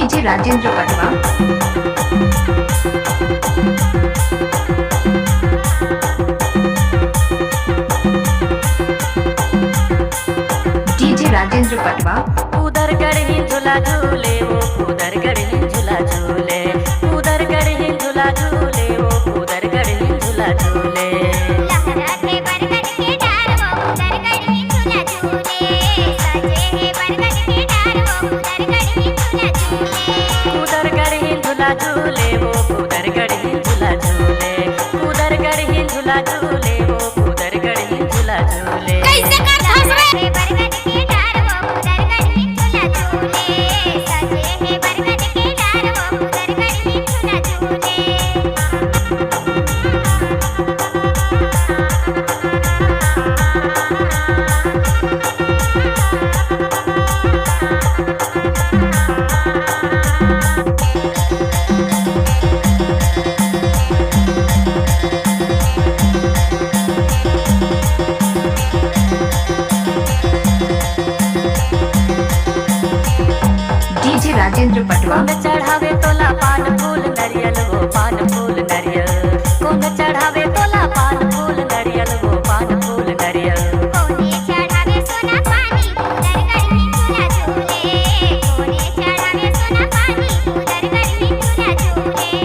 DJ Rajendra पटवा। DJ Rajendra पटवा। उधर गढ़ी झूला झूले वो उधर गढ़ी झूला झूले, उधर गढ़ी झूला झूले वो उधर गढ़ी झूला झूले। लहरा के बरगद के डार वो उधर गढ़ी झूला झूले, सजे है बरगद के डार वो उधर गढ़ी झूला झूले। उधर गढ़ी झूला झूले वो उधर गढ़ी झूला झूले, उधर गढ़ी झूला झूले वो उधर गढ़ी झूला झूले। कैसे कर हंसवे बरगद के डार वो उधर गढ़ी झूला झूले, सजे है बरगद के डार वो उधर गढ़ी झूला झूले। डीजे राजेंद्र पटवा। कौन चढ़ावे तोला पान फूल नरियल वो पान फूल नरियल, कौन चढ़ावे तोला पान फूल नरियल वो पान फूल नरियल। कोने चढ़ावे सोना पानी उधर गढ़ी झूला झूले, कोने चढ़ावे सोना पानी उधर गढ़ी झूला झूले।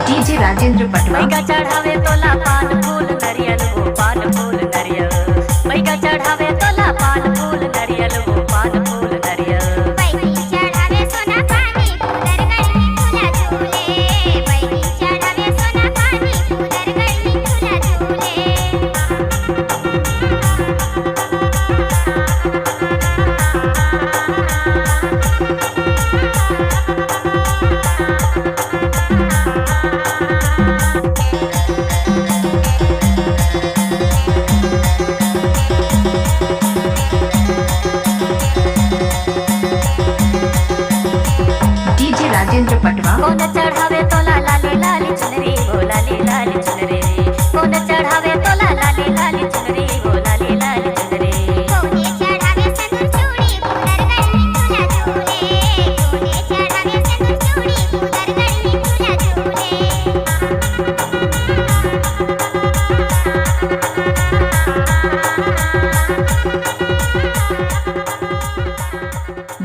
डीजे राजेंद्र पटवा। मैगा चढ़ावे तोला पान फूल नरियल वो पान फूल नरियल, मैगा चढ़ावे तोला पान फूल नरियल वो पान फूल नरियल। बैगी चढ़ावे सोना पानी उधर गढ़ी झूला झूले, बैगी चढ़ावे सोना पानी उधर गढ़ी झूला झूले। डीजे राजेंद्र पटवा। कौन चढ़ावे तोला लाली लाली चुनरी वो लाली लाली चुनरी, कौन चढ़ावे तोला लाली लाली चुनरी वो लाली लाली चुनरी। कोने चढ़ावे सिंदूर चूड़ी उधर गढ़ी झूला झूले, कोने चढ़ावे सिंदूर चूड़ी उधर गढ़ी झूला झूले।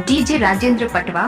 डीजे राजेंद्र पटवा।